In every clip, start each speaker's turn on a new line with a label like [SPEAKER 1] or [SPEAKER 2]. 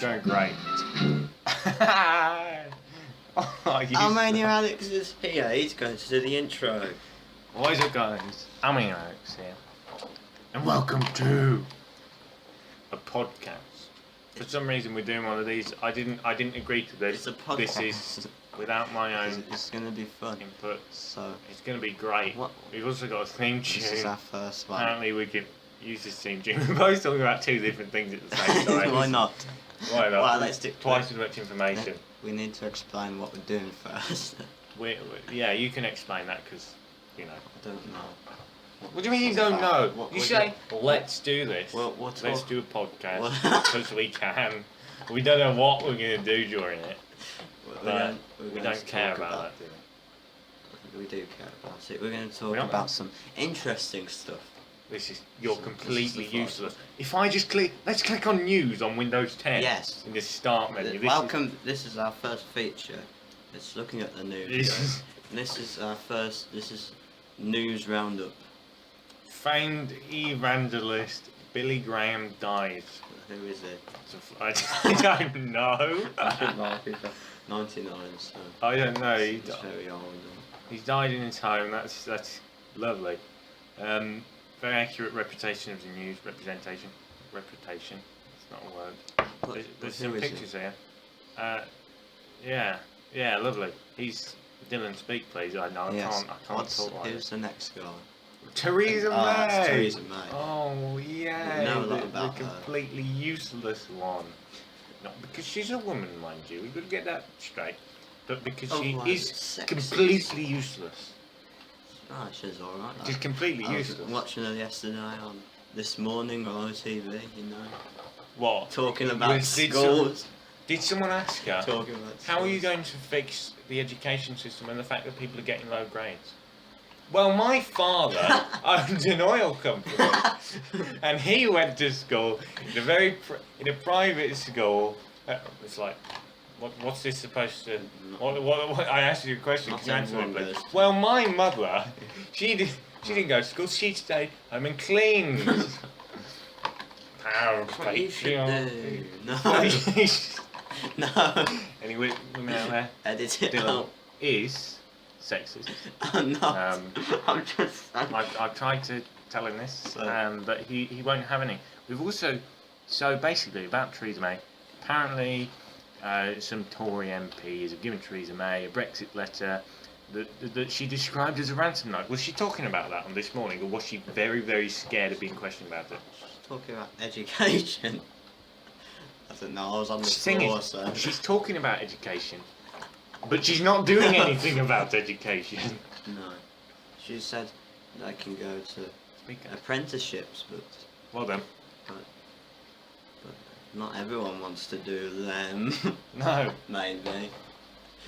[SPEAKER 1] going great.
[SPEAKER 2] Armenia Alex is here. He's going to do the intro.
[SPEAKER 1] What is it, guys? Armenia Alex here, and welcome to a podcast. For some reason, we're doing one of these. I didn't agree to this.
[SPEAKER 2] It's a podcast.
[SPEAKER 1] This is without my own
[SPEAKER 2] It's going to be fun.
[SPEAKER 1] input.
[SPEAKER 2] So
[SPEAKER 1] It's going to be great.
[SPEAKER 2] What?
[SPEAKER 1] We've also got a theme tune.
[SPEAKER 2] this is our first one.
[SPEAKER 1] Apparently, we can use this theme tune. We're both talking about two different things at the same time.
[SPEAKER 2] Why not?
[SPEAKER 1] Why not?
[SPEAKER 2] Well, let's do
[SPEAKER 1] Twice as much information.
[SPEAKER 2] We need to explain what we're doing first.
[SPEAKER 1] Yeah, you can explain that because, you know.
[SPEAKER 2] I don't know.
[SPEAKER 1] What do you mean you don't know?
[SPEAKER 2] What
[SPEAKER 1] You
[SPEAKER 2] we're
[SPEAKER 1] say, let's do this.
[SPEAKER 2] Well,
[SPEAKER 1] Let's do a podcast
[SPEAKER 2] What?
[SPEAKER 1] because we can. We don't know what we're going to do during it. But we don't care about that, do we?
[SPEAKER 2] We do care about it. We're going to
[SPEAKER 1] We
[SPEAKER 2] talk
[SPEAKER 1] don't.
[SPEAKER 2] about some interesting stuff.
[SPEAKER 1] You're completely useless. If I just let's click on news on Windows 10.
[SPEAKER 2] Yes.
[SPEAKER 1] In this start menu.
[SPEAKER 2] Welcome. This is our first feature. It's looking at the news.
[SPEAKER 1] This
[SPEAKER 2] This is our first. This is news roundup.
[SPEAKER 1] famed evangelist Billy Graham dies.
[SPEAKER 2] Who is it?
[SPEAKER 1] I don't know.
[SPEAKER 2] I don't know. He's 99, so
[SPEAKER 1] I don't know.
[SPEAKER 2] he's very old.
[SPEAKER 1] He's died in his home. That's lovely. Very accurate reputation of the news. Representation. It's not a word. There's some
[SPEAKER 2] who is
[SPEAKER 1] pictures here. Yeah, lovely. He's Dylan. Speak, please. I know.
[SPEAKER 2] Yes.
[SPEAKER 1] I can't talk like
[SPEAKER 2] Who's the next guy?
[SPEAKER 1] Theresa May.
[SPEAKER 2] Oh, it's Theresa May.
[SPEAKER 1] Oh yeah.
[SPEAKER 2] We know a lot about
[SPEAKER 1] the
[SPEAKER 2] her.
[SPEAKER 1] completely useless one. Not because she's a woman, mind you. We've got to get that straight. But because she
[SPEAKER 2] right,
[SPEAKER 1] is
[SPEAKER 2] sexist.
[SPEAKER 1] completely useless.
[SPEAKER 2] Oh, she's alright.
[SPEAKER 1] She's completely
[SPEAKER 2] I was
[SPEAKER 1] useless.
[SPEAKER 2] watching her yesterday on This Morning on OTV, you know.
[SPEAKER 1] What?
[SPEAKER 2] Talking about
[SPEAKER 1] Did
[SPEAKER 2] schools.
[SPEAKER 1] Did someone ask her?
[SPEAKER 2] Talking about
[SPEAKER 1] How are you
[SPEAKER 2] schools.
[SPEAKER 1] going to fix the education system and the fact that people are getting low grades? Well, my father owned an oil company, and he went to school in a private school. It's like, what's this supposed to? What? I asked you a question.
[SPEAKER 2] Not
[SPEAKER 1] Can you answer it,
[SPEAKER 2] everyone
[SPEAKER 1] please?
[SPEAKER 2] goes to-
[SPEAKER 1] Well, my mother, she didn't go to school. She stayed home and cleaned. Power
[SPEAKER 2] That's what you should do. No. No.
[SPEAKER 1] Any women out there?
[SPEAKER 2] Edit it
[SPEAKER 1] Dylan
[SPEAKER 2] out.
[SPEAKER 1] is sexist.
[SPEAKER 2] I'm not. I'm just.
[SPEAKER 1] I've tried to tell him this, but he won't have any. We've also, so basically about Theresa May, apparently some Tory MPs have given Theresa May a Brexit letter that she described as a ransom note. Was she talking about that on This Morning, or was she very, very scared of being questioned about it?
[SPEAKER 2] Talking about education. I don't know, I was on the floor, so.
[SPEAKER 1] She's talking about education, but she's not doing anything about education.
[SPEAKER 2] No. She said they can go to
[SPEAKER 1] Speaker.
[SPEAKER 2] apprenticeships, but
[SPEAKER 1] Well done.
[SPEAKER 2] not everyone wants to do them.
[SPEAKER 1] No.
[SPEAKER 2] Maybe.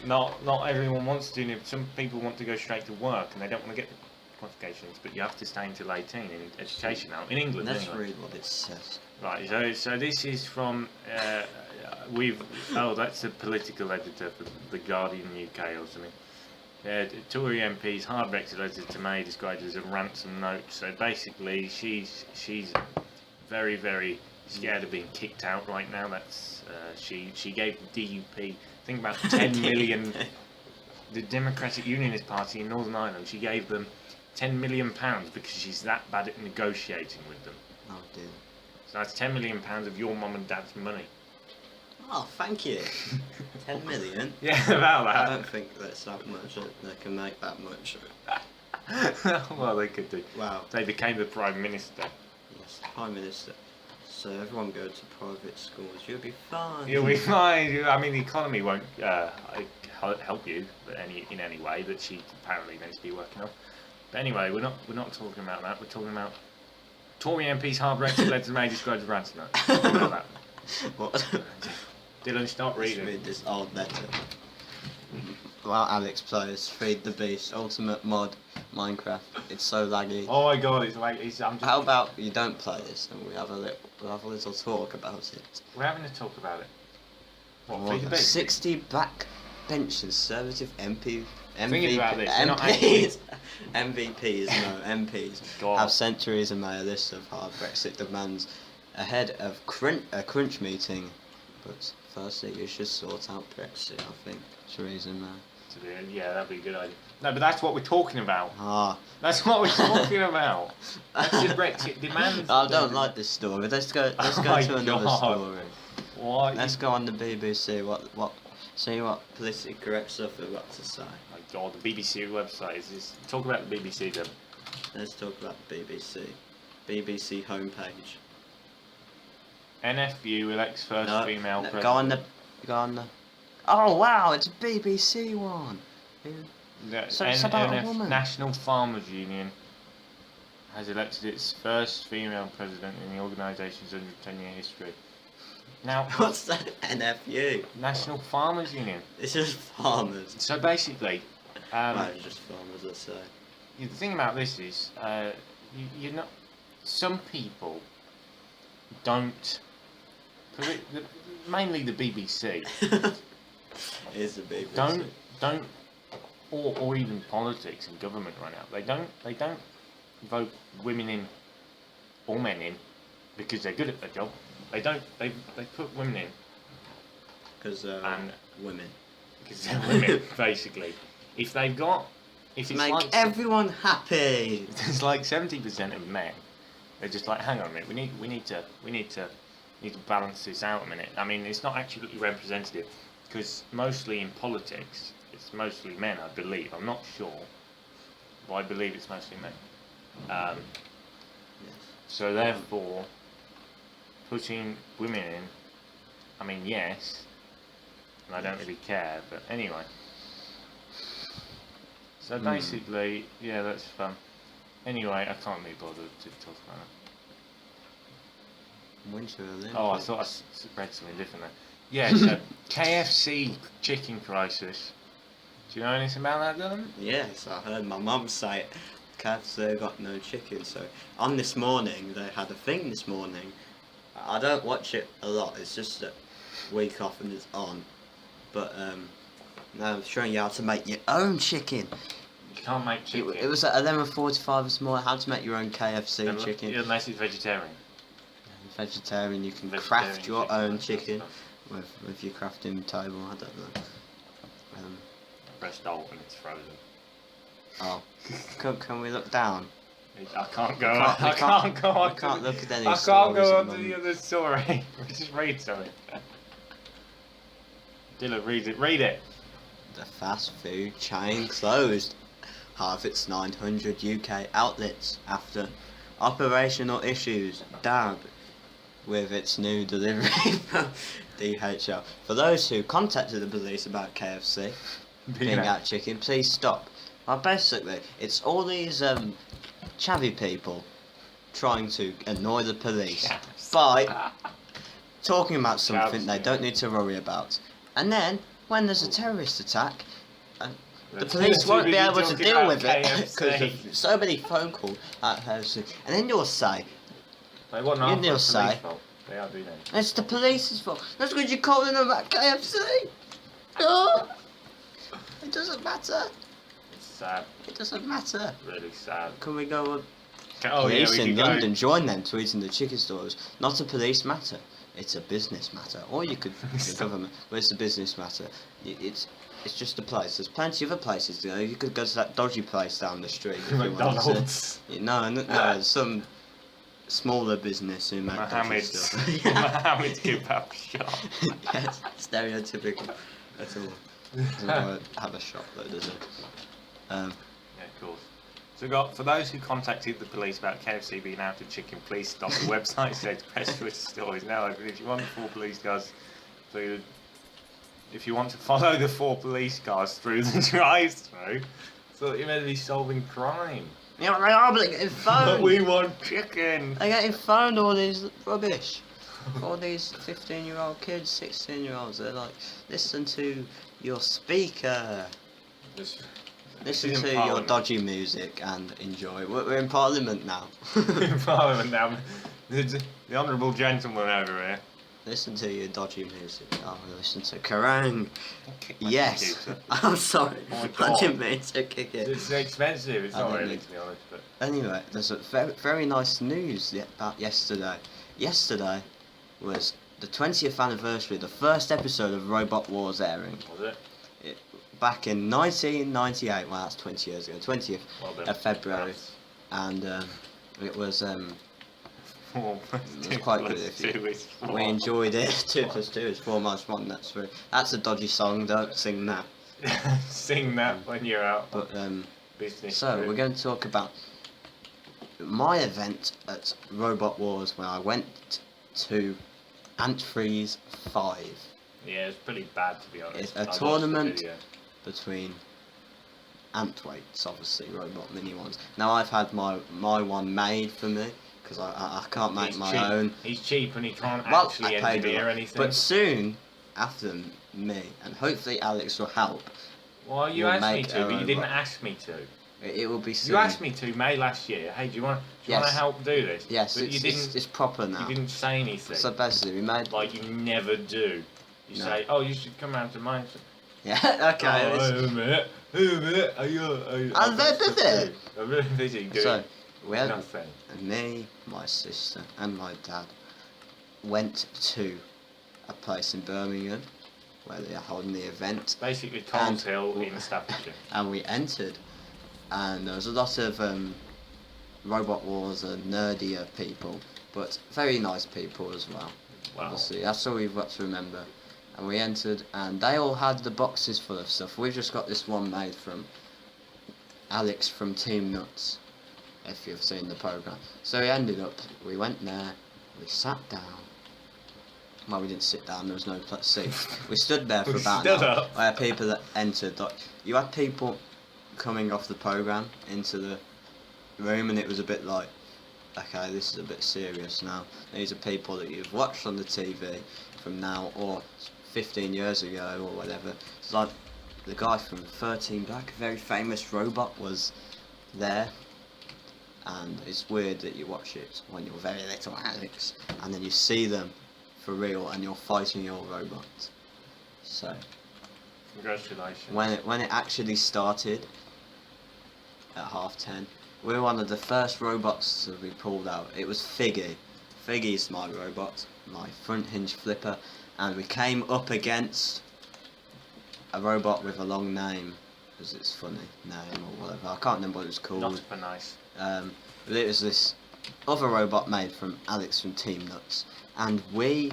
[SPEAKER 1] Not everyone wants to. Some people want to go straight to work and they don't want to get the qualifications, but you have to stay until 18 in education now in England.
[SPEAKER 2] Let's
[SPEAKER 1] anyway.
[SPEAKER 2] read what it says.
[SPEAKER 1] Right. So this is from that's a political editor for the Guardian UK or something. Tory MP's hard Brexit letter to May described as a ransom note. So basically, she's very, very scared of being kicked out right now. That's she gave the DUP, I think about 10 million. The Democratic Unionist Party in Northern Ireland. She gave them £10 million because she's that bad at negotiating with them.
[SPEAKER 2] Oh dear.
[SPEAKER 1] So that's £10 million of your mum and dad's money.
[SPEAKER 2] Oh, thank you. 10 million?
[SPEAKER 1] Yeah, about
[SPEAKER 2] I
[SPEAKER 1] that.
[SPEAKER 2] don't think that's that much. They can make that much.
[SPEAKER 1] Well, they could do.
[SPEAKER 2] Wow.
[SPEAKER 1] They became the Prime Minister.
[SPEAKER 2] Yes, Prime Minister. So everyone go to private schools. You'll be fine.
[SPEAKER 1] You'll be fine. I mean, the economy won't help you in any way that she apparently needs to be working on. But anyway, we're not talking about that. We're talking about Tory MP's hard Brexit letter May described as ransom note. Talking about that.
[SPEAKER 2] What?
[SPEAKER 1] Dylan, stop
[SPEAKER 2] Let's
[SPEAKER 1] reading.
[SPEAKER 2] read this old letter. While Alex plays Feed the Beast Ultimate Mod Minecraft, it's so laggy.
[SPEAKER 1] Oh my God, it's like I'm just.
[SPEAKER 2] How about you don't play this and we have a little talk about it?
[SPEAKER 1] We're having a talk about it. What?
[SPEAKER 2] More
[SPEAKER 1] Feed the
[SPEAKER 2] than
[SPEAKER 1] beast?
[SPEAKER 2] 60 backbench conservative
[SPEAKER 1] Thinking about this, they're not actually-
[SPEAKER 2] MVPs, no MPs,
[SPEAKER 1] God.
[SPEAKER 2] have sent Theresa May a list of hard Brexit demands ahead of a crunch meeting But firstly, you should sort out Brexit, I think. Theresa May.
[SPEAKER 1] Yeah, that'd be a good idea. No, but that's what we're talking about.
[SPEAKER 2] Ah.
[SPEAKER 1] That's what we're talking about. That's the Brexit demands.
[SPEAKER 2] I don't like this story. Let's go
[SPEAKER 1] Oh
[SPEAKER 2] to another
[SPEAKER 1] God.
[SPEAKER 2] story.
[SPEAKER 1] Why?
[SPEAKER 2] Let's go on the BBC. See what politically correct stuff they've got to say.
[SPEAKER 1] My God, the BBC website is this. Talk about the BBC then.
[SPEAKER 2] Let's talk about the BBC. BBC homepage.
[SPEAKER 1] NFU elects first female president.
[SPEAKER 2] Go on the. Oh wow, it's a BBC one. So it's about a woman.
[SPEAKER 1] National Farmers Union has elected its first female president in the organisation's 110-year history. Now,
[SPEAKER 2] what's that? NFU.
[SPEAKER 1] National Farmers Union.
[SPEAKER 2] It's just farmers.
[SPEAKER 1] So basically,
[SPEAKER 2] it's just farmers, I say.
[SPEAKER 1] The thing about this is, you're not. Some people don't. Mainly the BBC.
[SPEAKER 2] Is the BBC.
[SPEAKER 1] Don't. Or even politics and government right now. They don't vote women in or men in because they're good at their job. They put women in
[SPEAKER 2] because women.
[SPEAKER 1] Because they're women, basically. If it's
[SPEAKER 2] make
[SPEAKER 1] like
[SPEAKER 2] everyone happy.
[SPEAKER 1] There's like 70% of men. They're just like, hang on a minute. We need to balance this out a minute. I mean, it's not actually representative because mostly in politics. It's mostly men, I believe. I'm not sure, but I believe it's mostly men.
[SPEAKER 2] Yes.
[SPEAKER 1] So therefore, putting women in, I mean, yes, and I don't really care, but anyway. So basically, yeah, that's fun. Anyway, I can't be bothered to talk about it.
[SPEAKER 2] Winter Olympics.
[SPEAKER 1] Oh, I thought I read something different there. Yeah, so KFC chicken crisis. Do you know anything about that, Dylan?
[SPEAKER 2] Yes, I heard my mum say it. KFC got no chicken, so on this morning, they had a thing this morning. I don't watch it a lot, it's just a week off and it's on. But now I'm showing you how to make your own chicken.
[SPEAKER 1] You can't make chicken.
[SPEAKER 2] It was at 11:45 this morning, how to make your own KFC chicken.
[SPEAKER 1] Unless it's vegetarian.
[SPEAKER 2] Vegetarian, you can craft your own chicken with your crafting table, I don't know.
[SPEAKER 1] Press Alt and it's frozen.
[SPEAKER 2] Oh. Can we look down?
[SPEAKER 1] I can't go on. I can't go on.
[SPEAKER 2] I can't look at any
[SPEAKER 1] I can't go on to the other story. Just read something. Dylan, read it.
[SPEAKER 2] The fast food chain closed half its 900 UK outlets after operational issues. Dab with its new delivery from DHL. For those who contacted the police about KFC being out chicken, please stop. Well, basically, it's all these chavvy people trying to annoy the police by talking about something they don't need to worry about. And then, when there's a terrorist attack, the police won't be able to deal with it because of so many phone calls at KFC. And then you'll say,
[SPEAKER 1] they want
[SPEAKER 2] and you'll say,
[SPEAKER 1] they are doing it.
[SPEAKER 2] It's the police's fault. That's because you're calling them about KFC. Oh, it doesn't matter.
[SPEAKER 1] It's sad.
[SPEAKER 2] It doesn't matter.
[SPEAKER 1] Really sad.
[SPEAKER 2] Can we go?
[SPEAKER 1] Oh,
[SPEAKER 2] police
[SPEAKER 1] yeah,
[SPEAKER 2] in London join them tweeting the chicken stores. Not a police matter. It's a business matter. Or you could the government, but it's a business matter. It's just a place. There's plenty of other places to go. You could go to that dodgy place down the street. If
[SPEAKER 1] McDonald's.
[SPEAKER 2] You wanted to. No, some smaller business who make dodgy stuff.
[SPEAKER 1] Mohammed's kebab shop.
[SPEAKER 2] Yes, stereotypical. That's all. Doesn't have a shop though, does it?
[SPEAKER 1] Yeah, of course. So for those who contacted the police about KFC being out of chicken, please stop. The website says press with stories now. If you want 4 police cars through, if you want to follow the 4 police cars through the drive-through, thought you meant to be solving crime.
[SPEAKER 2] Yeah, they are, but they're getting phoned.
[SPEAKER 1] But we want chicken.
[SPEAKER 2] They're getting phoned all these rubbish. All these 15-year-old kids, 16-year-olds, they're like, listen to your speaker. Listen to your dodgy music and enjoy. We're in Parliament now.
[SPEAKER 1] In Parliament now. The honourable gentleman over here.
[SPEAKER 2] Listen to your dodgy music. Oh, listen to Kerrang! Yes.
[SPEAKER 1] Computer.
[SPEAKER 2] I'm sorry.
[SPEAKER 1] Oh
[SPEAKER 2] I didn't mean to kick it.
[SPEAKER 1] It's expensive. It's not really, to be honest. But
[SPEAKER 2] anyway, there's a very, very nice news about yesterday. Yesterday was the 20th anniversary, the first episode of Robot Wars airing.
[SPEAKER 1] Was it?
[SPEAKER 2] Back in 1998, well, that's 20 years ago, 20th
[SPEAKER 1] Well done.
[SPEAKER 2] of February,
[SPEAKER 1] That's
[SPEAKER 2] and it was
[SPEAKER 1] 4
[SPEAKER 2] it was quite good. If we enjoyed it. 2 plus 2 is 4 minus 1. That's 3. That's a dodgy song. Don't sing that.
[SPEAKER 1] Sing that when you're out.
[SPEAKER 2] But
[SPEAKER 1] Business.
[SPEAKER 2] so
[SPEAKER 1] trip.
[SPEAKER 2] we're going to talk about my event at Robot Wars when I went to Antfreeze 5
[SPEAKER 1] Yeah, it's pretty bad to be honest.
[SPEAKER 2] It's a
[SPEAKER 1] I watched the
[SPEAKER 2] tournament.
[SPEAKER 1] video.
[SPEAKER 2] between Antweights, obviously robot mini ones. Now I've had my one made for me because I can't make
[SPEAKER 1] He's
[SPEAKER 2] my
[SPEAKER 1] cheap.
[SPEAKER 2] own.
[SPEAKER 1] He's cheap and he can't
[SPEAKER 2] Well,
[SPEAKER 1] actually
[SPEAKER 2] I paid a
[SPEAKER 1] engineer
[SPEAKER 2] lot.
[SPEAKER 1] anything.
[SPEAKER 2] But soon after me, and hopefully Alex will help.
[SPEAKER 1] Well, you
[SPEAKER 2] we'll
[SPEAKER 1] asked me
[SPEAKER 2] make
[SPEAKER 1] to,
[SPEAKER 2] our
[SPEAKER 1] but you
[SPEAKER 2] own
[SPEAKER 1] didn't
[SPEAKER 2] one.
[SPEAKER 1] ask me to.
[SPEAKER 2] It will be soon.
[SPEAKER 1] You asked me to May last year. Hey, do you want to
[SPEAKER 2] Yes.
[SPEAKER 1] help do this?
[SPEAKER 2] Yes,
[SPEAKER 1] but you didn't.
[SPEAKER 2] it's proper now.
[SPEAKER 1] You didn't say anything.
[SPEAKER 2] So basically, we made.
[SPEAKER 1] Like you never do. You
[SPEAKER 2] No.
[SPEAKER 1] say, "Oh, you should come round to mine."
[SPEAKER 2] Yeah. Okay.
[SPEAKER 1] Oh,
[SPEAKER 2] this-
[SPEAKER 1] wait a minute. Wait a minute. Are you?
[SPEAKER 2] I'm very busy.
[SPEAKER 1] I'm very busy doing
[SPEAKER 2] So we had
[SPEAKER 1] nothing.
[SPEAKER 2] me, my sister, and my dad went to a place in Birmingham where they are holding the event,
[SPEAKER 1] Basically, Coles
[SPEAKER 2] And-
[SPEAKER 1] Hill in Staffordshire.
[SPEAKER 2] and we entered, and there was a lot of Robot Wars and nerdier people, but very nice people as well.
[SPEAKER 1] Wow.
[SPEAKER 2] Obviously, that's all we've got to remember. And we entered, and they all had the boxes full of stuff. We've just got this one made from Alex from Team Nuts, if you've seen the programme. So we went there, we sat down. Well, we didn't sit down, there was no seats. We stood there for
[SPEAKER 1] We
[SPEAKER 2] about
[SPEAKER 1] stood
[SPEAKER 2] an hour.
[SPEAKER 1] up.
[SPEAKER 2] Where people that entered, like, you had people coming off the programme into the room, and it was a bit like, okay, this is a bit serious now. These are people that you've watched on the TV from now or 15 years ago or whatever. It's like the guy from 13 Black, a very famous robot, was there. And it's weird that you watch it when you're very little Alex, and then you see them for real and you're fighting your robot. So
[SPEAKER 1] Congratulations.
[SPEAKER 2] when it actually started at 10:30, we were one of the first robots to be pulled out. It was Figgy. Figgy's my robot, my front hinge flipper, and we came up against a robot with a long name, because it's funny name or whatever. I can't remember what it was called.
[SPEAKER 1] Not super nice.
[SPEAKER 2] But it was this other robot made from Alex from Team Nuts, and we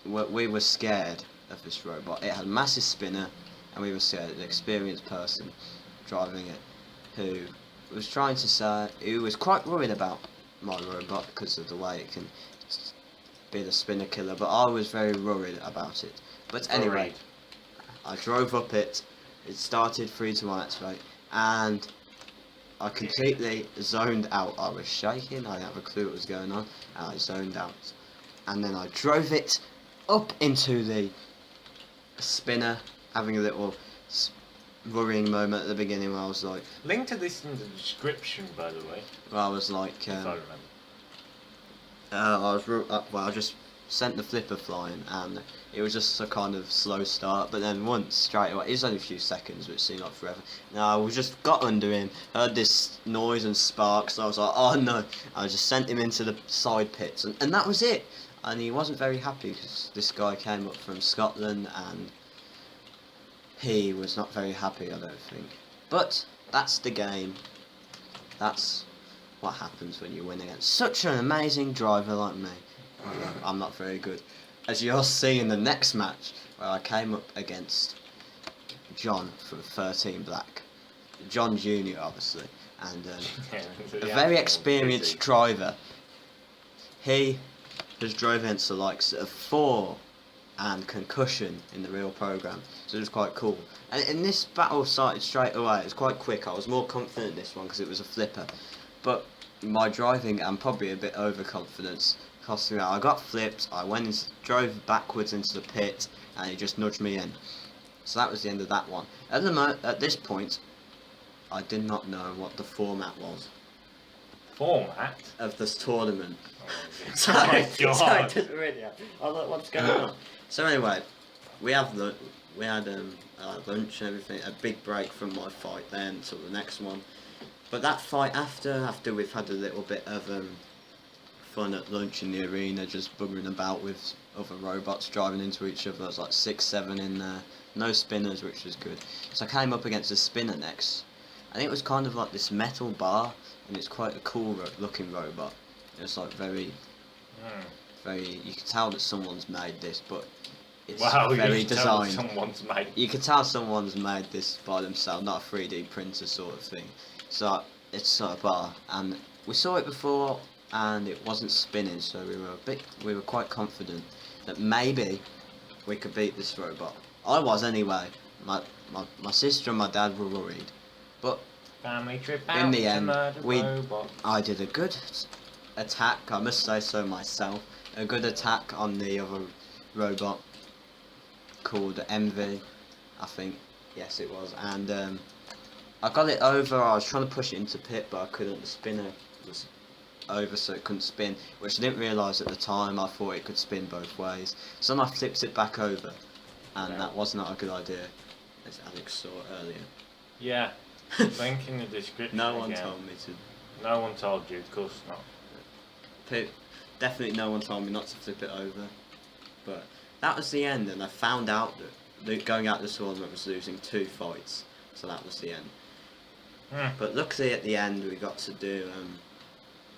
[SPEAKER 2] were scared of this robot. It had a massive spinner, and we were scared. An experienced person driving it, who was trying to say, who was quite worried about my robot because of the way it can be the spinner killer. But I was very worried about it. But anyway,
[SPEAKER 1] Worried.
[SPEAKER 2] I drove up it. It started 3 to 1 activate, and I completely zoned out. I was shaking. I didn't have a clue what was going on, and I zoned out. And then I drove it up into the spinner, having a little worrying moment at the beginning where I was like,
[SPEAKER 1] Link to this in the description, by the way.
[SPEAKER 2] I was like,
[SPEAKER 1] If I remember.
[SPEAKER 2] I just sent the flipper flying, and it was just a kind of slow start. But then once straight away, it was only a few seconds, which seemed like forever. Now I just got under him, heard this noise and sparks. So I was like, oh no! I just sent him into the side pits, and that was it. And he wasn't very happy because this guy came up from Scotland, and he was not very happy, I don't think. But that's the game. That's what happens when you win against such an amazing driver like me. Although I'm not very good. As you'll see in the next match, where I came up against John from 13 Black. John Jr. obviously. And a very experienced driver. He has drove against the likes of 4 and Concussion in the real programme, so it was quite cool. And in this battle started straight away. It was quite quick. I was more confident in this one because it was a flipper, but my driving and probably a bit overconfidence cost me out. I got flipped. I drove backwards into the pit, and he just nudged me in. So that was the end of that one. At this point, I did not know what the format was
[SPEAKER 1] Format?
[SPEAKER 2] of this tournament.
[SPEAKER 1] Oh my god.
[SPEAKER 2] So it didn't really have. I was like, what's going on? So anyway, we had lunch and everything. A big break from my fight then until the next one. But that fight after we've had a little bit of fun at lunch in the arena, just buggering about with other robots driving into each other. There was like 6, 7 in there. No spinners, which was good. So I came up against a spinner next. I think it was kind of like this metal bar, and it's quite a cool looking robot. It was like very, very. You could tell that someone's made this, but it's very
[SPEAKER 1] you can tell
[SPEAKER 2] designed.
[SPEAKER 1] someone's made.
[SPEAKER 2] You could tell someone's made this by themselves, not a 3D printer sort of thing. So it's sort of bar, and we saw it before, and it wasn't spinning, so we were quite confident that maybe we could beat this robot. I was anyway. My sister and my dad were worried, but
[SPEAKER 1] Family trip out
[SPEAKER 2] in the
[SPEAKER 1] to
[SPEAKER 2] end,
[SPEAKER 1] murder robots.
[SPEAKER 2] I did a good attack. I must say so myself. A good attack on the other robot called Envy, I think. Yes, it was, and I got it over. I was trying to push it into pit, but I couldn't. The spinner was over, so it couldn't spin, which I didn't realise at the time. I thought it could spin both ways, so then I flipped it back over, and that was not a good idea, as Alex saw earlier.
[SPEAKER 1] Yeah. Link in the description.
[SPEAKER 2] No one
[SPEAKER 1] again.
[SPEAKER 2] told me to.
[SPEAKER 1] No one told you, of course not.
[SPEAKER 2] Definitely no one told me not to flip it over. But that was the end, and I found out that going out the tournament was losing 2 fights, so that was the end. But luckily at the end we got to do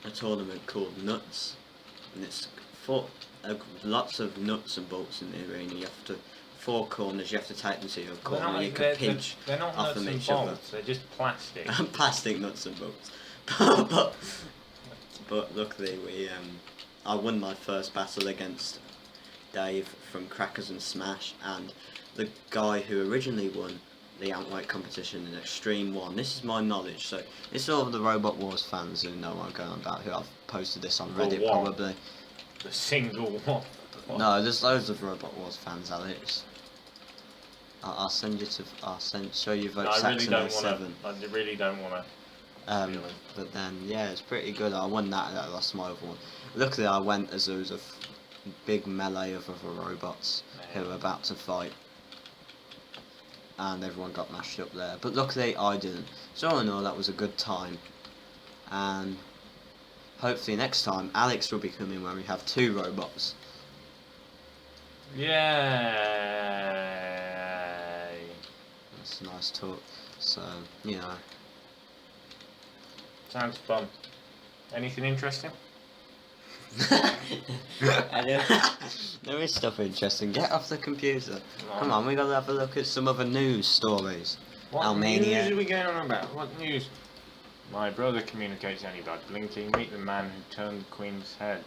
[SPEAKER 2] a tournament called Nuts, and it's lots of nuts and bolts in the arena. You have to 4 corners. You have to take them to your corner. And you can pinch
[SPEAKER 1] they're not
[SPEAKER 2] off
[SPEAKER 1] nuts
[SPEAKER 2] them
[SPEAKER 1] and
[SPEAKER 2] each other.
[SPEAKER 1] bolts, they're just plastic.
[SPEAKER 2] Plastic nuts and bolts. but luckily I won my first battle against Dave from Crackers and Smash, and the guy who originally won the Outweight competition in Extreme 1. This is my knowledge, so it's all of the Robot Wars fans who know what I'm going on about, who I've posted this on Reddit probably.
[SPEAKER 1] The single one.
[SPEAKER 2] No, there's loads of Robot Wars fans, Alex. I'll send you to. Show you vote
[SPEAKER 1] No, I really
[SPEAKER 2] Saxon
[SPEAKER 1] don't
[SPEAKER 2] 07.
[SPEAKER 1] want to. I really don't want to.
[SPEAKER 2] But then, yeah, it's pretty good. I won that, and I lost my other one. Luckily, I went as there was a big melee of other robots who were about to fight, and everyone got mashed up there. But luckily, I didn't. So all in all, that was a good time, and hopefully next time Alex will be coming when we have 2 robots.
[SPEAKER 1] Yay!
[SPEAKER 2] That's a nice talk. So, you know.
[SPEAKER 1] Sounds fun. Anything interesting?
[SPEAKER 2] There is stuff interesting. Get off the computer. Come on, we gotta have a look at some other news stories.
[SPEAKER 1] What
[SPEAKER 2] Almania.
[SPEAKER 1] news are we going on about? What news? My brother communicates only by blinking. Meet the man who turned the Queen's head.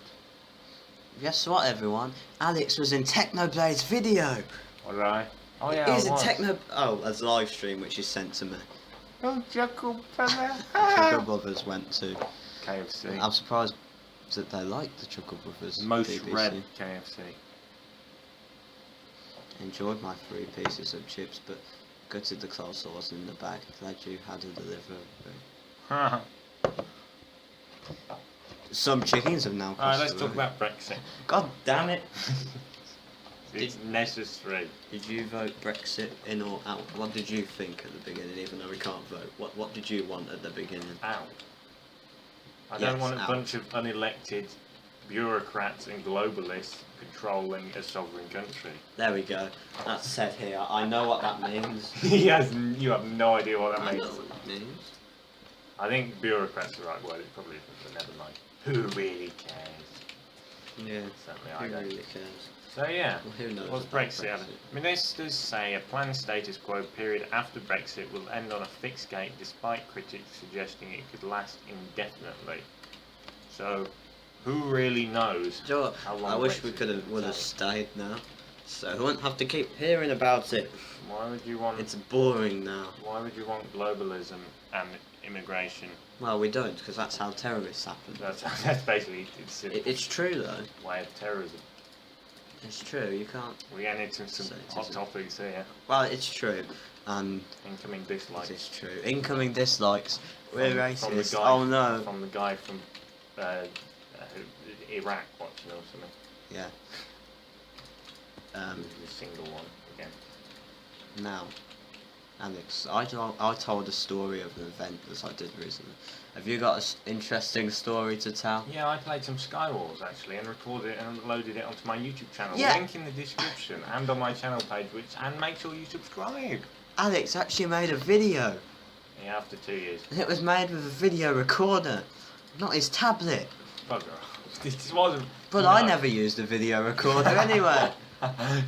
[SPEAKER 2] Guess what, everyone? Alex was in Technoblade's video.
[SPEAKER 1] What did I? Oh yeah,
[SPEAKER 2] He's
[SPEAKER 1] I
[SPEAKER 2] in
[SPEAKER 1] was.
[SPEAKER 2] a live stream which is sent to me.
[SPEAKER 1] Oh, Chuckle Brother.
[SPEAKER 2] Chuckle Brothers went to.
[SPEAKER 1] KFC.
[SPEAKER 2] I'm surprised that they liked the Chuckle Brothers.
[SPEAKER 1] Most
[SPEAKER 2] BBC.
[SPEAKER 1] read KFC.
[SPEAKER 2] Enjoyed my 3 pieces of chips, but gutted the coleslaw wasn't in the bag. Glad you had a delivery. Some chickens have now.
[SPEAKER 1] Alright, let's
[SPEAKER 2] crossed
[SPEAKER 1] talk
[SPEAKER 2] the road.
[SPEAKER 1] about Brexit.
[SPEAKER 2] God damn it!
[SPEAKER 1] It's necessary.
[SPEAKER 2] Did you vote Brexit in or out? What did you think at the beginning, even though we can't vote? What did you want at the beginning?
[SPEAKER 1] Out. I
[SPEAKER 2] Yes,
[SPEAKER 1] don't want a
[SPEAKER 2] out.
[SPEAKER 1] bunch of unelected bureaucrats and globalists controlling a sovereign country.
[SPEAKER 2] There we go. That's said here. I know what that means.
[SPEAKER 1] You have no idea what that
[SPEAKER 2] I
[SPEAKER 1] means.
[SPEAKER 2] know what that means.
[SPEAKER 1] I think bureaucrat's the right word. It probably isn't, but never mind. Who really cares?
[SPEAKER 2] Yeah.
[SPEAKER 1] Certainly
[SPEAKER 2] Who
[SPEAKER 1] I don't.
[SPEAKER 2] really cares?
[SPEAKER 1] So yeah,
[SPEAKER 2] Well, who knows?
[SPEAKER 1] what's
[SPEAKER 2] about
[SPEAKER 1] Brexit? I mean, this does say a planned status quo period after Brexit will end on a fixed date, despite critics suggesting it could last indefinitely. So, who really knows?
[SPEAKER 2] Do you know what?
[SPEAKER 1] How long
[SPEAKER 2] I wish we
[SPEAKER 1] Brexit
[SPEAKER 2] would have
[SPEAKER 1] takes?
[SPEAKER 2] stayed now, so we wouldn't have to keep hearing about it.
[SPEAKER 1] Why would you want?
[SPEAKER 2] It's boring now.
[SPEAKER 1] Why would you want globalism and immigration?
[SPEAKER 2] Well, we don't, because that's how terrorists happen.
[SPEAKER 1] That's basically
[SPEAKER 2] It's true though.
[SPEAKER 1] way of terrorism.
[SPEAKER 2] It's true. You can't.
[SPEAKER 1] We're getting into some
[SPEAKER 2] So it
[SPEAKER 1] hot
[SPEAKER 2] isn't.
[SPEAKER 1] topics here.
[SPEAKER 2] Well, it's true. And
[SPEAKER 1] Incoming
[SPEAKER 2] it
[SPEAKER 1] dislikes.
[SPEAKER 2] is true. Incoming dislikes. We're
[SPEAKER 1] From the
[SPEAKER 2] racist.
[SPEAKER 1] guy-
[SPEAKER 2] Oh no.
[SPEAKER 1] From the guy from Iraq watching or something.
[SPEAKER 2] Yeah.
[SPEAKER 1] The single one again.
[SPEAKER 2] Now, Alex, I told a story of an event that I did recently. Have you got an interesting story to tell?
[SPEAKER 1] Yeah, I played some Skywars actually and recorded it and loaded it onto my YouTube channel.
[SPEAKER 2] Yeah.
[SPEAKER 1] Link in the description and on my channel page, and make sure you subscribe.
[SPEAKER 2] Alex actually made a video.
[SPEAKER 1] Yeah, after 2 years.
[SPEAKER 2] And it was made with a video recorder, not his tablet.
[SPEAKER 1] Bugger off. This wasn't.
[SPEAKER 2] But
[SPEAKER 1] no.
[SPEAKER 2] I never used a video recorder anyway.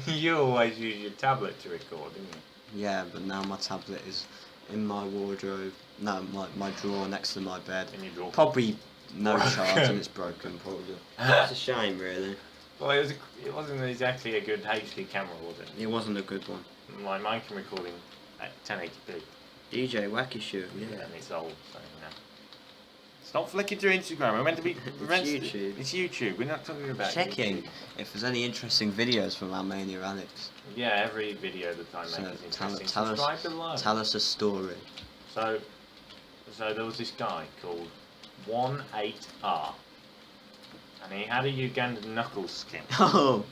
[SPEAKER 1] You always use your tablet to record, didn't you?
[SPEAKER 2] Yeah, but now my tablet is in my wardrobe. No, my drawer next to my bed.
[SPEAKER 1] In your drawer.
[SPEAKER 2] Probably no charge and it's broken, probably. It's a shame, really.
[SPEAKER 1] Well, it wasn't exactly a good HD camera, was it?
[SPEAKER 2] It wasn't a good one.
[SPEAKER 1] Mine can record in at 1080p.
[SPEAKER 2] DJ Wacky Shoe, yeah.
[SPEAKER 1] And it's old, so you know. Stop flicking through Instagram. We're meant to be.
[SPEAKER 2] YouTube.
[SPEAKER 1] It's YouTube. We're not talking about
[SPEAKER 2] Checking
[SPEAKER 1] YouTube.
[SPEAKER 2] if there's any interesting videos from Armenia Alex.
[SPEAKER 1] Yeah, every video that I make is interesting. Subscribe below.
[SPEAKER 2] Tell us a story.
[SPEAKER 1] So there was this guy called 18R, and he had a Ugandan knuckles skin.
[SPEAKER 2] Oh,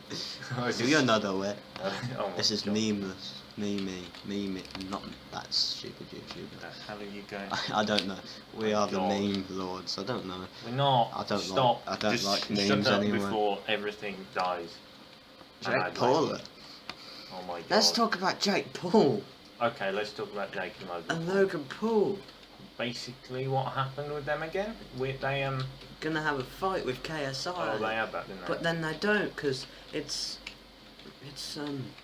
[SPEAKER 1] Oh,
[SPEAKER 2] so you're not aware.
[SPEAKER 1] Oh my
[SPEAKER 2] This is
[SPEAKER 1] God.
[SPEAKER 2] memeless. Meme, not that stupid YouTuber.
[SPEAKER 1] How are you going?
[SPEAKER 2] I don't know. We
[SPEAKER 1] Oh
[SPEAKER 2] are the
[SPEAKER 1] God.
[SPEAKER 2] meme lords. I don't know.
[SPEAKER 1] We're not.
[SPEAKER 2] I don't
[SPEAKER 1] Stop.
[SPEAKER 2] like. I don't
[SPEAKER 1] Just
[SPEAKER 2] like
[SPEAKER 1] shut
[SPEAKER 2] memes
[SPEAKER 1] up
[SPEAKER 2] anyway.
[SPEAKER 1] before everything dies. And
[SPEAKER 2] Jake
[SPEAKER 1] I'd
[SPEAKER 2] Paul.
[SPEAKER 1] like- Oh my God.
[SPEAKER 2] Let's talk about Jake Paul
[SPEAKER 1] Okay, let's talk about Jake and Logan.
[SPEAKER 2] and Logan Paul.
[SPEAKER 1] Basically, what happened with them again? They
[SPEAKER 2] Gonna have a fight with KSI.
[SPEAKER 1] Oh, they had that, didn't they?
[SPEAKER 2] But then they don't, because it's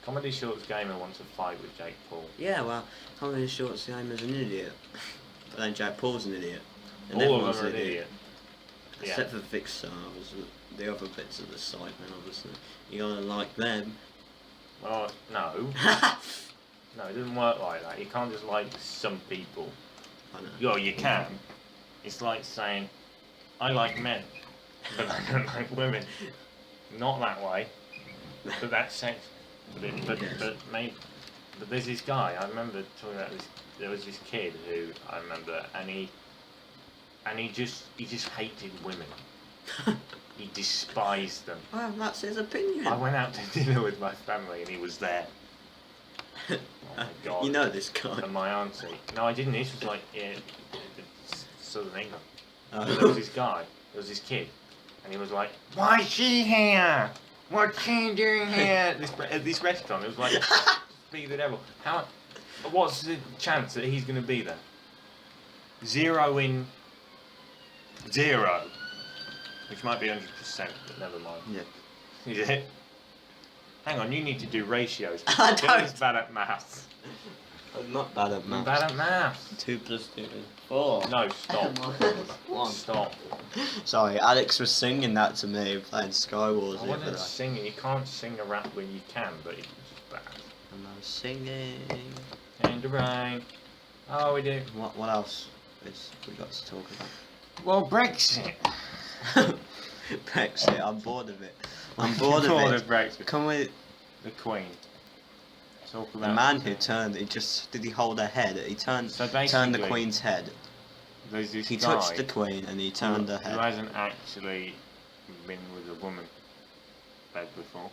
[SPEAKER 1] Comedy Shorts Gamer wants a fight with Jake Paul.
[SPEAKER 2] yeah, well, Comedy Shorts Gamer's an idiot. But then Jake Paul's an idiot. And
[SPEAKER 1] All of
[SPEAKER 2] everyone's
[SPEAKER 1] them are an idiot. Yeah.
[SPEAKER 2] Except for Vic Stars, the other bits of the site, then obviously. You gotta like them.
[SPEAKER 1] Well, no. No, it doesn't work like that. You can't just like some people.
[SPEAKER 2] I know.
[SPEAKER 1] Well, you can. It's like saying, I like men, but I don't like women. Not that way. But that's sex. But there's this guy. I remember talking about this. There was this kid who I remember, and he just hated women. He despised them.
[SPEAKER 2] Well, that's his opinion.
[SPEAKER 1] I went out to dinner with my family, and he was there. Oh my God.
[SPEAKER 2] You know this guy.
[SPEAKER 1] And my auntie. No, I didn't. This was like in Southern England.
[SPEAKER 2] Oh.
[SPEAKER 1] There was this guy. There was this kid, and he was like, "Why is she here? What's she doing here at this restaurant?" It was like, "Be the devil." How? What's the chance that he's going to be there? 0 in 0, which might be 100%, but never mind.
[SPEAKER 2] Yeah.
[SPEAKER 1] Is it? Hang on, you need to do ratios.
[SPEAKER 2] I don't.
[SPEAKER 1] Billy's bad at maths.
[SPEAKER 2] I'm not bad at
[SPEAKER 1] I'm
[SPEAKER 2] maths.
[SPEAKER 1] bad at maths.
[SPEAKER 2] 2 + 2 is 4.
[SPEAKER 1] No, stop.
[SPEAKER 2] 1.
[SPEAKER 1] Stop.
[SPEAKER 2] Sorry, Alex was singing that to me playing Skywars
[SPEAKER 1] I
[SPEAKER 2] the other
[SPEAKER 1] wasn't
[SPEAKER 2] day.
[SPEAKER 1] singing. You can't sing a rap when you can, but it's bad.
[SPEAKER 2] And I was singing.
[SPEAKER 1] And the rain. Oh, we do.
[SPEAKER 2] What else is we got to talk about?
[SPEAKER 1] Well, Brexit.
[SPEAKER 2] Brexit, I'm bored of it. I'm bored of it.
[SPEAKER 1] Brexit.
[SPEAKER 2] Can we...
[SPEAKER 1] The Queen. Talk about
[SPEAKER 2] The man who turned, did he hold her head? He turned
[SPEAKER 1] So
[SPEAKER 2] the
[SPEAKER 1] basically,
[SPEAKER 2] Queen's head.
[SPEAKER 1] There's this
[SPEAKER 2] He
[SPEAKER 1] guy
[SPEAKER 2] touched the Queen and he turned her
[SPEAKER 1] who
[SPEAKER 2] head.
[SPEAKER 1] hasn't actually been with a woman bed before.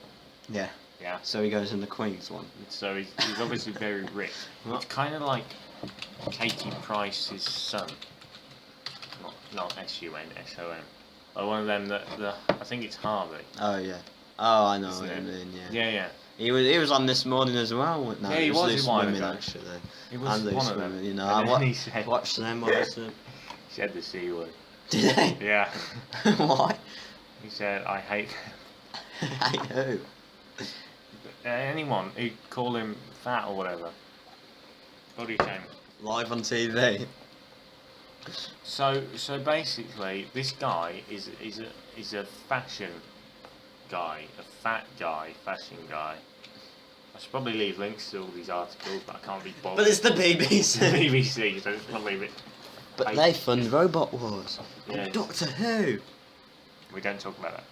[SPEAKER 2] Yeah.
[SPEAKER 1] Yeah.
[SPEAKER 2] So he goes in the Queen's one.
[SPEAKER 1] So he's obviously very rich. It's kind of like Katie Price's son. Not S-U-N, S-O-N. Or one of them that I think it's Harvey.
[SPEAKER 2] Oh yeah. Oh, I know
[SPEAKER 1] Isn't
[SPEAKER 2] what you
[SPEAKER 1] it?
[SPEAKER 2] mean. Yeah.
[SPEAKER 1] Yeah, yeah.
[SPEAKER 2] He was on this morning as well. No,
[SPEAKER 1] Yeah, he
[SPEAKER 2] it
[SPEAKER 1] was
[SPEAKER 2] Loose
[SPEAKER 1] a while
[SPEAKER 2] Women
[SPEAKER 1] ago.
[SPEAKER 2] actually.
[SPEAKER 1] It was
[SPEAKER 2] And Loose
[SPEAKER 1] one of
[SPEAKER 2] Women,
[SPEAKER 1] them.
[SPEAKER 2] you know.
[SPEAKER 1] And
[SPEAKER 2] I
[SPEAKER 1] then he said,
[SPEAKER 2] watched them obviously.
[SPEAKER 1] said the C word.
[SPEAKER 2] Did they?
[SPEAKER 1] Yeah.
[SPEAKER 2] Why?
[SPEAKER 1] He said, I hate
[SPEAKER 2] Hey who?
[SPEAKER 1] anyone who call him fat or whatever. Body shame.
[SPEAKER 2] Live on TV.
[SPEAKER 1] So basically, this guy is a fashion guy, a fat guy, fashion guy. I should probably leave links to all these articles, but I can't be bothered.
[SPEAKER 2] But it's the BBC.
[SPEAKER 1] BBC, so just leave it.
[SPEAKER 2] But they fund Robot Wars.
[SPEAKER 1] Yeah.
[SPEAKER 2] Doctor Who.
[SPEAKER 1] We don't talk about that.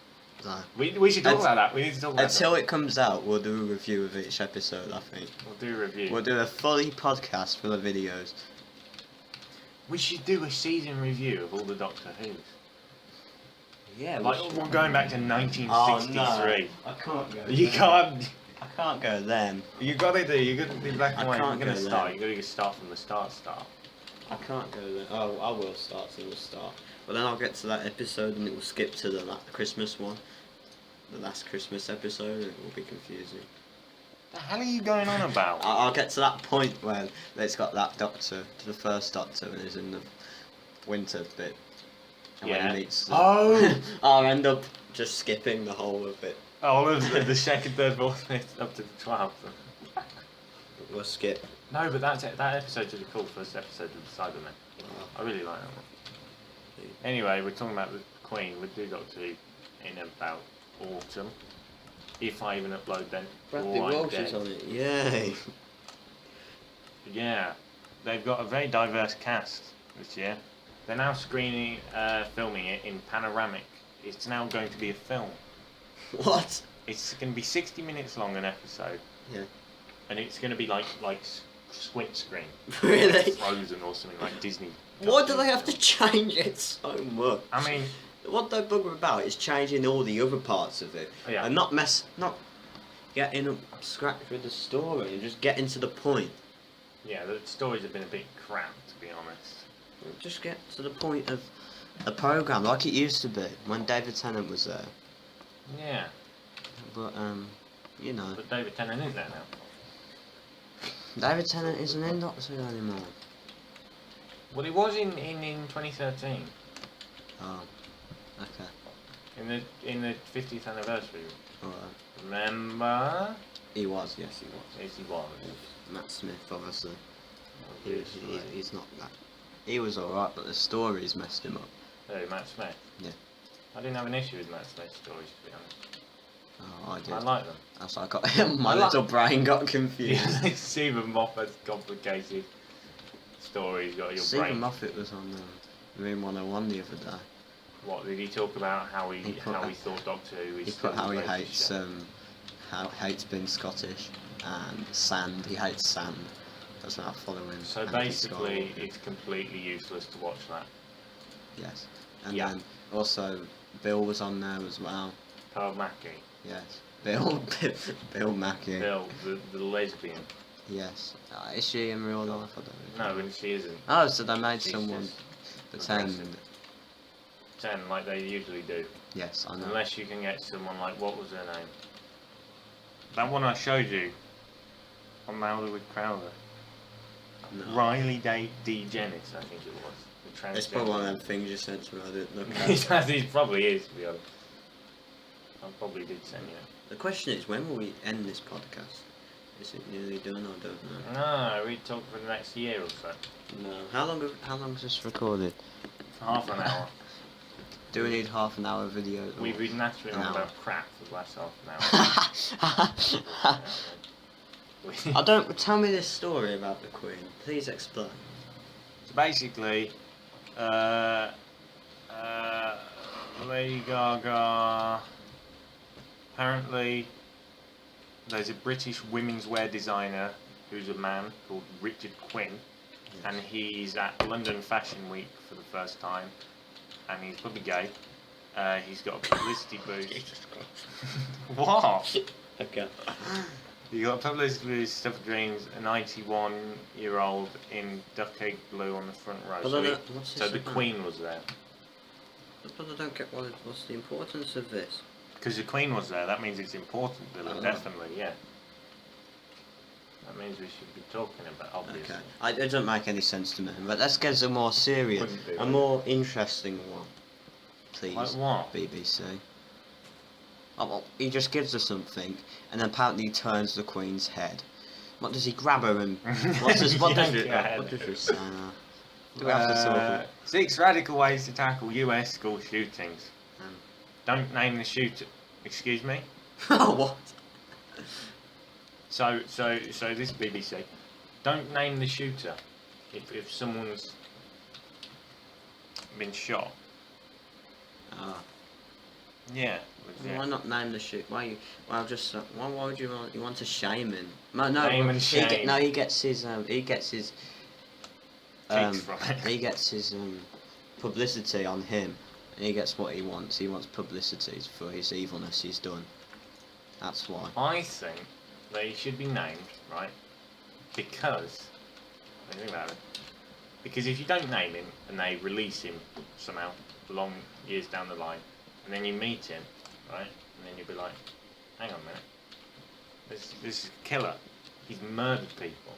[SPEAKER 2] No.
[SPEAKER 1] We should talk
[SPEAKER 2] Until-
[SPEAKER 1] about that. We need to talk about
[SPEAKER 2] Until
[SPEAKER 1] that.
[SPEAKER 2] it comes out, we'll do a review of each episode, I think.
[SPEAKER 1] We'll do a review.
[SPEAKER 2] We'll do a fully podcast full of videos.
[SPEAKER 1] We should do a season review of all the Doctor Who's.
[SPEAKER 2] Yeah,
[SPEAKER 1] Like, we're going back to 1963.
[SPEAKER 2] I can't go.
[SPEAKER 1] You can't.
[SPEAKER 2] I can't go then.
[SPEAKER 1] You gotta do. You gotta do black and
[SPEAKER 2] I
[SPEAKER 1] white.
[SPEAKER 2] can't
[SPEAKER 1] You're gonna
[SPEAKER 2] go
[SPEAKER 1] start.
[SPEAKER 2] there.
[SPEAKER 1] You gotta start from the start.
[SPEAKER 2] I can't go then. Oh, I will start to the start. But then I'll get to that episode and it will skip to the Christmas one. The last Christmas episode, it will be confusing.
[SPEAKER 1] The hell are you going on about?
[SPEAKER 2] I'll get to that point when it's got that doctor, the first doctor, and he's in the winter bit. And when he meets
[SPEAKER 1] Oh!
[SPEAKER 2] I'll end up just skipping the whole of it.
[SPEAKER 1] All of the second, third, fourth, fifth, up to the 12th.
[SPEAKER 2] We'll skip.
[SPEAKER 1] No, but that episode's really cool. First episode of the Cybermen. I really like that one. Anyway, we're talking about the Queen. We'll do Doctor Who in about autumn. If I even upload then.
[SPEAKER 2] Bradley
[SPEAKER 1] or I'm
[SPEAKER 2] Walsh
[SPEAKER 1] dead.
[SPEAKER 2] is on it. Yay!
[SPEAKER 1] Yeah, they've got a very diverse cast this year. They're now filming it in panoramic. It's now going to be a film.
[SPEAKER 2] What?
[SPEAKER 1] It's going to be 60 minutes long an episode.
[SPEAKER 2] Yeah.
[SPEAKER 1] And it's going to be like squint screen.
[SPEAKER 2] Really?
[SPEAKER 1] Frozen or something like Disney.
[SPEAKER 2] Why do they have to change it so much?
[SPEAKER 1] I mean,
[SPEAKER 2] what they bugger about is changing all the other parts of it,
[SPEAKER 1] yeah.
[SPEAKER 2] and not getting up scratch with the story and just getting to the point.
[SPEAKER 1] Yeah, the stories have been a bit crap, to be honest.
[SPEAKER 2] Just get to the point of the program like it used to be when David Tennant was there.
[SPEAKER 1] Yeah,
[SPEAKER 2] But you know,
[SPEAKER 1] but David Tennant isn't there now.
[SPEAKER 2] David Tennant isn't in Doctor Who anymore.
[SPEAKER 1] Well, he was in 2013,
[SPEAKER 2] Oh, okay,
[SPEAKER 1] in the 50th anniversary.
[SPEAKER 2] alright.
[SPEAKER 1] Remember?
[SPEAKER 2] He was, yes, he was.
[SPEAKER 1] Yes, he was.
[SPEAKER 2] Matt Smith, obviously.
[SPEAKER 1] Obviously.
[SPEAKER 2] He's not that. He was alright, but the stories messed him up.
[SPEAKER 1] Who, Matt Smith?
[SPEAKER 2] Yeah.
[SPEAKER 1] I didn't have an issue with Matt Smith's stories, to be honest.
[SPEAKER 2] Oh, I did.
[SPEAKER 1] I like them.
[SPEAKER 2] That's why I got my
[SPEAKER 1] I like-
[SPEAKER 2] little brain got confused.
[SPEAKER 1] Stephen Moffat's complicated stories got your
[SPEAKER 2] Stephen
[SPEAKER 1] brain.
[SPEAKER 2] Moffat was on Room 101 the other day.
[SPEAKER 1] What did he talk about? How he
[SPEAKER 2] He put-
[SPEAKER 1] thought Doctor Who is.
[SPEAKER 2] He
[SPEAKER 1] still
[SPEAKER 2] put how he
[SPEAKER 1] the greatest
[SPEAKER 2] hates
[SPEAKER 1] show.
[SPEAKER 2] hates being Scottish and sand. He hates sand. Doesn't have following.
[SPEAKER 1] So basically, it's completely useless to watch that.
[SPEAKER 2] Yes. And
[SPEAKER 1] Yeah.
[SPEAKER 2] then also Bill was on there as well.
[SPEAKER 1] Carl Mackey,
[SPEAKER 2] Yes. Bill Bill Mackey.
[SPEAKER 1] Bill, the lesbian.
[SPEAKER 2] Yes. Is she in real life? I don't know.
[SPEAKER 1] No, and she isn't.
[SPEAKER 2] Oh, so they made
[SPEAKER 1] She's
[SPEAKER 2] someone
[SPEAKER 1] just
[SPEAKER 2] pretend.
[SPEAKER 1] aggressive. 10 like they usually do.
[SPEAKER 2] Yes, I know.
[SPEAKER 1] Unless you can get someone like, what was her name? That one I showed you on Louder with Crowder.
[SPEAKER 2] No.
[SPEAKER 1] Riley D. Jennings, I think it was. The
[SPEAKER 2] It's probably one of
[SPEAKER 1] transgender.
[SPEAKER 2] them things you sent to me. I didn't look
[SPEAKER 1] It
[SPEAKER 2] at.
[SPEAKER 1] it probably is, to be honest. I probably did send you it.
[SPEAKER 2] The question is, when will we end this podcast? Is it nearly done or don't know?
[SPEAKER 1] No, we talk for the next year or so.
[SPEAKER 2] No. How long is this recorded?
[SPEAKER 1] Half an hour.
[SPEAKER 2] Do we need half an hour video? or-
[SPEAKER 1] We've been nattering
[SPEAKER 2] An
[SPEAKER 1] on
[SPEAKER 2] hour.
[SPEAKER 1] about crap for the last half an hour.
[SPEAKER 2] I don't. Tell me this story about the Queen. Please explain.
[SPEAKER 1] So basically, Lady Gaga. Apparently, there's a British women's wear designer who's a man called Richard Quinn, and he's at London Fashion Week for the first time, and he's probably gay. He's got a publicity booth.
[SPEAKER 2] Jesus Christ.
[SPEAKER 1] What?
[SPEAKER 2] Okay.
[SPEAKER 1] You got a publicity booth, Stuff of Dreams, a 91-year-old in duck egg blue on the front row.
[SPEAKER 2] But
[SPEAKER 1] So,
[SPEAKER 2] I
[SPEAKER 1] he-
[SPEAKER 2] don't- what's
[SPEAKER 1] so
[SPEAKER 2] this
[SPEAKER 1] the
[SPEAKER 2] about?
[SPEAKER 1] Queen was there.
[SPEAKER 2] But I don't get what's the importance of this.
[SPEAKER 1] Because the Queen was there, that means it's important, Dylan,
[SPEAKER 2] Oh.
[SPEAKER 1] definitely, yeah. That means we should be talking about, obviously.
[SPEAKER 2] Okay. It doesn't make any sense to me. But let's get a more serious,
[SPEAKER 1] Wouldn't do,
[SPEAKER 2] a
[SPEAKER 1] would it?
[SPEAKER 2] more interesting one, please.
[SPEAKER 1] Like what?
[SPEAKER 2] BBC. Oh, well, he just gives her something, and then apparently he turns the Queen's head. What does he grab her and what does
[SPEAKER 1] Yeah.
[SPEAKER 2] he say now? Do we have to sort of
[SPEAKER 1] 6 radical ways to tackle US school shootings.
[SPEAKER 2] Um.
[SPEAKER 1] Don't name the shooter. Excuse me?
[SPEAKER 2] Oh, what?
[SPEAKER 1] So this BBC. Don't name the shooter if someone's been shot.
[SPEAKER 2] Ah.
[SPEAKER 1] Yeah.
[SPEAKER 2] Why not name the shoot? Why would you want to shame him? No,
[SPEAKER 1] Name and shame.
[SPEAKER 2] he gets his
[SPEAKER 1] Kicks from it.
[SPEAKER 2] he gets his publicity on him, and he gets what he wants. He wants publicity for his evilness he's done. That's why.
[SPEAKER 1] I think they should be named, right? Because, think about it. Because if you don't name him and they release him somehow, long years down the line, and then you meet him, right? And then you'll be like, hang on a minute, this is a killer. He's murdered people.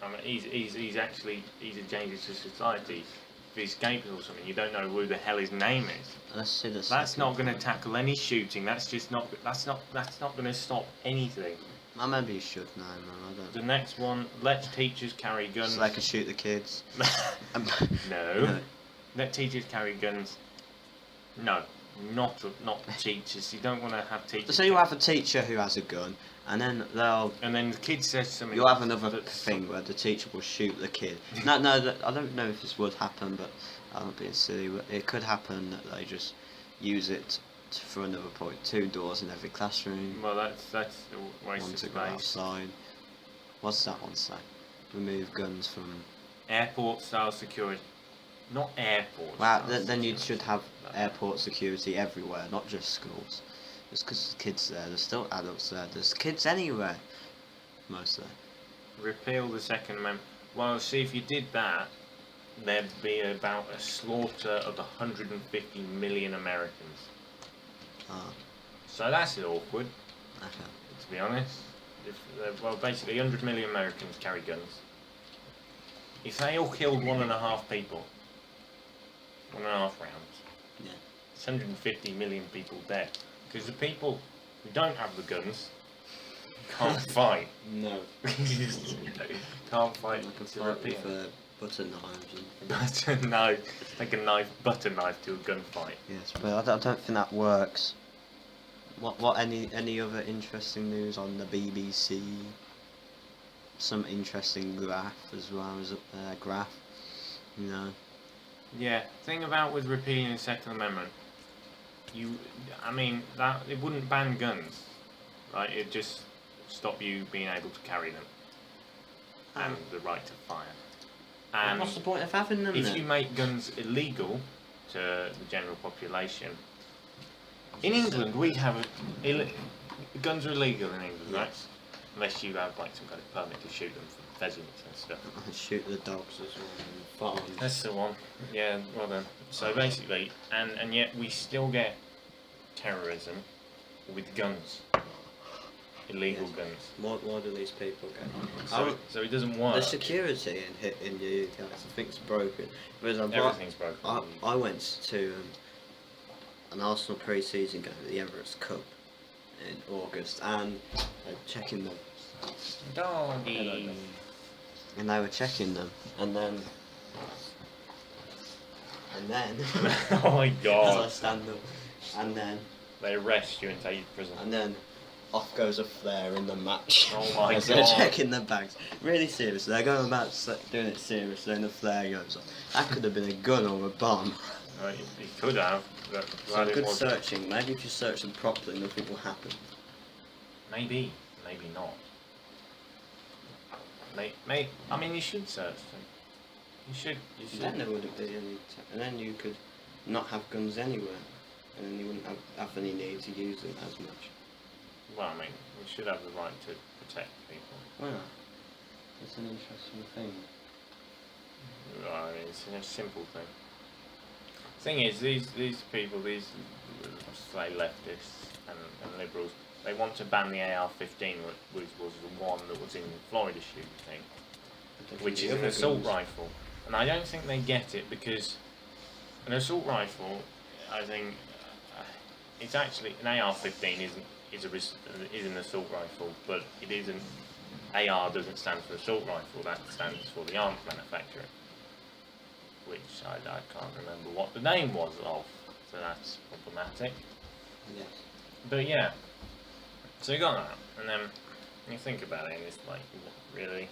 [SPEAKER 1] I mean, he's a danger to society. If he escapes or something, you don't know who the hell his name is.
[SPEAKER 2] Let's see the
[SPEAKER 1] That's
[SPEAKER 2] second
[SPEAKER 1] not going to
[SPEAKER 2] one.
[SPEAKER 1] tackle any shooting. That's not going to stop anything.
[SPEAKER 2] Maybe you should name them. I don't.
[SPEAKER 1] The next one, let teachers carry guns.
[SPEAKER 2] So they can shoot the kids.
[SPEAKER 1] No. Let teachers carry guns. No, not teachers. You don't want to have teachers.
[SPEAKER 2] So you have a teacher who has a gun, and then
[SPEAKER 1] And then the kid says something.
[SPEAKER 2] you'll have another
[SPEAKER 1] that's-
[SPEAKER 2] thing where the teacher will shoot the kid. No, I don't know if this would happen, but I'm not being silly. But it could happen that they just use it for another point. 2 doors in every classroom.
[SPEAKER 1] Well, that's a waste
[SPEAKER 2] One
[SPEAKER 1] of
[SPEAKER 2] to go
[SPEAKER 1] space.
[SPEAKER 2] outside. What's that one say? Remove guns from.
[SPEAKER 1] Airport style security, not airport.
[SPEAKER 2] Well,
[SPEAKER 1] style
[SPEAKER 2] then you
[SPEAKER 1] security.
[SPEAKER 2] should have airport security everywhere, not just schools. Just because there's kids there, there's still adults there. There's kids anywhere, mostly.
[SPEAKER 1] Repeal the Second Amendment. Well, see, if you did that, there'd be about a slaughter of 150 million Americans.
[SPEAKER 2] Ah,
[SPEAKER 1] So that's awkward,
[SPEAKER 2] okay.
[SPEAKER 1] to be honest. If, well, basically, 100 million Americans carry guns. If they all killed 1.5 people, 1.5 rounds,
[SPEAKER 2] Yeah.
[SPEAKER 1] it's 150 million people dead. Because the people who don't have the guns can't fight.
[SPEAKER 2] No.
[SPEAKER 1] Can't fight
[SPEAKER 2] I can
[SPEAKER 1] to
[SPEAKER 2] fight
[SPEAKER 1] repeal.
[SPEAKER 2] with butter knives and.
[SPEAKER 1] Butter knife, like a butter knife to a gunfight.
[SPEAKER 2] Yes, but I don't think that works. What any other interesting news on the BBC? Some interesting graph as well as up there. Graph, you know.
[SPEAKER 1] Yeah, thing about with repealing the Second Amendment, I mean, that it wouldn't ban guns, right? It'd just stop you being able to carry them and the right to fire. And
[SPEAKER 2] What's the point of having them
[SPEAKER 1] if
[SPEAKER 2] then?
[SPEAKER 1] you make guns illegal to the general population, in England we have guns are illegal in England, right?
[SPEAKER 2] Yes.
[SPEAKER 1] Unless you have like some kind of permit to shoot them for pheasants and stuff.
[SPEAKER 2] Shoot the dogs as well and farms.
[SPEAKER 1] That's the one. Yeah, well done. So basically, and yet we still get terrorism with guns, illegal
[SPEAKER 2] Yes.
[SPEAKER 1] guns.
[SPEAKER 2] Why do these people get?
[SPEAKER 1] So it doesn't work.
[SPEAKER 2] The security in the UK, I think, is broken. Because
[SPEAKER 1] Everything's broken.
[SPEAKER 2] I went to an Arsenal pre-season game at the Emirates Cup in August, and checking them,
[SPEAKER 1] Doggy.
[SPEAKER 2] and they were checking them, and then
[SPEAKER 1] Oh my
[SPEAKER 2] as I
[SPEAKER 1] god.
[SPEAKER 2] stand up, and then
[SPEAKER 1] They arrest you and take you to prison.
[SPEAKER 2] and then off goes a flare in the match.
[SPEAKER 1] Oh my
[SPEAKER 2] As they're
[SPEAKER 1] God.
[SPEAKER 2] checking the bags. Really serious. They're going about doing it serious, then the flare goes off. That could have been a gun or a bomb.
[SPEAKER 1] Right, you could have. But
[SPEAKER 2] So
[SPEAKER 1] glad it
[SPEAKER 2] good
[SPEAKER 1] wasn't.
[SPEAKER 2] searching. Maybe if you search them properly, nothing will happen.
[SPEAKER 1] Maybe not. I mean, you should search them. You should.
[SPEAKER 2] Then there wouldn't be any, and then you could not have guns anywhere, and then you wouldn't have any need to use them as much.
[SPEAKER 1] Well, I mean, we should have the right to protect people.
[SPEAKER 2] Well, it's an interesting thing.
[SPEAKER 1] I mean, it's a simple thing. Thing is, these people, these say leftists and liberals, they want to ban the AR-15, which was the one that was in the Florida shooting, which is an assault rifle. And I don't think they get it because an assault rifle, I think, it's actually an AR-15 is an assault rifle, but it isn't. AR doesn't stand for assault rifle. That stands for the arms manufacturer, which I can't remember what the name was of. So that's problematic.
[SPEAKER 2] Yes.
[SPEAKER 1] But yeah, so you got that, and then you think about it, and it's like, really,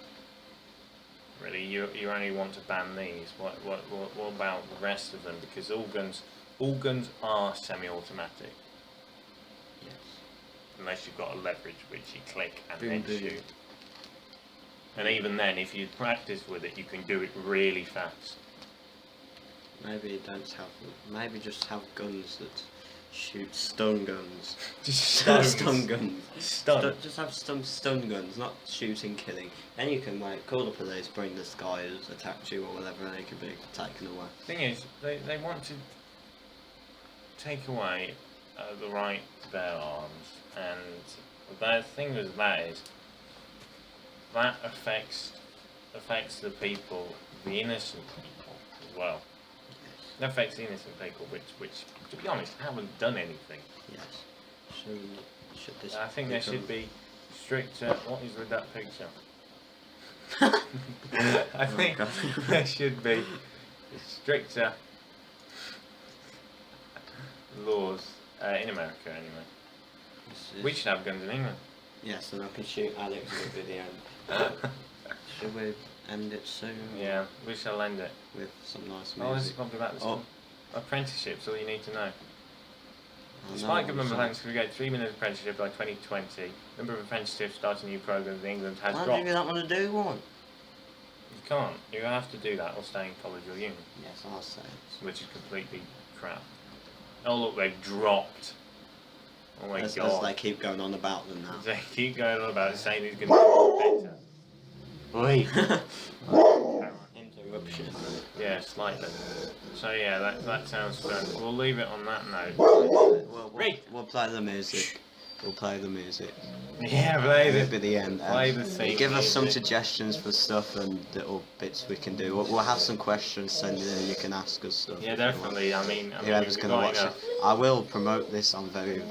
[SPEAKER 1] you only want to ban these. What about the rest of them? Because all guns are semi-automatic,
[SPEAKER 2] Yes.
[SPEAKER 1] unless you've got a leverage which you click and
[SPEAKER 2] Boom,
[SPEAKER 1] then
[SPEAKER 2] boom.
[SPEAKER 1] shoot. And even then, if you practice with it, you can do it really fast.
[SPEAKER 2] Maybe you don't have them. Maybe just have guns that Shoot stun guns.
[SPEAKER 1] Just
[SPEAKER 2] Stun guns.
[SPEAKER 1] Stun.
[SPEAKER 2] Just have some stun guns, not shooting, killing. Then you can like call the police, bring the guy who's attacked you or whatever, and they can be taken away.
[SPEAKER 1] Thing is, they want to take away the right to bear arms, and the thing with that is that affects the people, the innocent people as well. That affects the innocent people, which to be honest haven't done anything.
[SPEAKER 2] Yes. Should this?
[SPEAKER 1] I think there should be stricter. What is with that picture? I think
[SPEAKER 2] God.
[SPEAKER 1] there should be stricter laws in America anyway. We should have guns in England.
[SPEAKER 2] Yes, and I can shoot Alex with the video. Should we end it soon?
[SPEAKER 1] Yeah, we shall end it.
[SPEAKER 2] With some nice
[SPEAKER 1] Oh, this is
[SPEAKER 2] music.
[SPEAKER 1] probably about this
[SPEAKER 2] Oh.
[SPEAKER 1] one. Apprenticeships, all you need to know.
[SPEAKER 2] I
[SPEAKER 1] Despite
[SPEAKER 2] know,
[SPEAKER 1] government
[SPEAKER 2] so-
[SPEAKER 1] plans to create 3 million apprenticeships by 2020, number of apprenticeships starting new programs in England has
[SPEAKER 2] Why do
[SPEAKER 1] dropped.
[SPEAKER 2] you not want to do one?
[SPEAKER 1] You can't. You have to do that or stay in college or uni,
[SPEAKER 2] Yes, I'll say it.
[SPEAKER 1] which is completely crap. Oh look, they've dropped. Oh my
[SPEAKER 2] As
[SPEAKER 1] god.
[SPEAKER 2] they keep going on about them now.
[SPEAKER 1] They keep going on about it, saying he's going to be better. Oi.
[SPEAKER 2] Interruption.
[SPEAKER 1] Yeah, slightly. So yeah, that sounds fun. We'll leave it on that note.
[SPEAKER 2] We'll play the music. We'll play the music.
[SPEAKER 1] Yeah, play
[SPEAKER 2] It'll
[SPEAKER 1] the
[SPEAKER 2] be the end.
[SPEAKER 1] play the theme
[SPEAKER 2] Give us some
[SPEAKER 1] music.
[SPEAKER 2] suggestions for stuff and little bits we can do. We'll have some questions sent in. You can ask us stuff.
[SPEAKER 1] Yeah,
[SPEAKER 2] if you want.
[SPEAKER 1] definitely. I mean,
[SPEAKER 2] Whoever's
[SPEAKER 1] we've
[SPEAKER 2] gonna
[SPEAKER 1] got
[SPEAKER 2] watch
[SPEAKER 1] enough.
[SPEAKER 2] it, I will promote this on a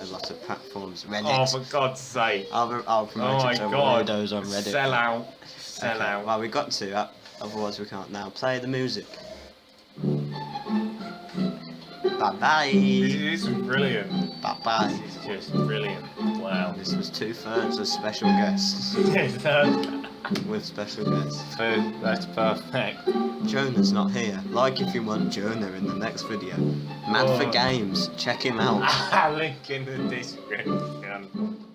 [SPEAKER 2] lot of platforms. Reddit.
[SPEAKER 1] Oh, for God's sake!
[SPEAKER 2] I'll promote
[SPEAKER 1] Oh my
[SPEAKER 2] it to
[SPEAKER 1] God!
[SPEAKER 2] weirdos on Reddit.
[SPEAKER 1] Sell out! Sell
[SPEAKER 2] Okay,
[SPEAKER 1] out!
[SPEAKER 2] well, we got to. Otherwise, we can't now. Play the music. Bye bye.
[SPEAKER 1] This is brilliant.
[SPEAKER 2] Bye bye.
[SPEAKER 1] This is just brilliant. Wow.
[SPEAKER 2] This was 2/3 of special guests.
[SPEAKER 1] Yes,
[SPEAKER 2] With special guests.
[SPEAKER 1] that's perfect.
[SPEAKER 2] Jonah's not here. Like if you want Jonah in the next video. Mad for
[SPEAKER 1] Oh.
[SPEAKER 2] Games. Check him out.
[SPEAKER 1] Link in the description.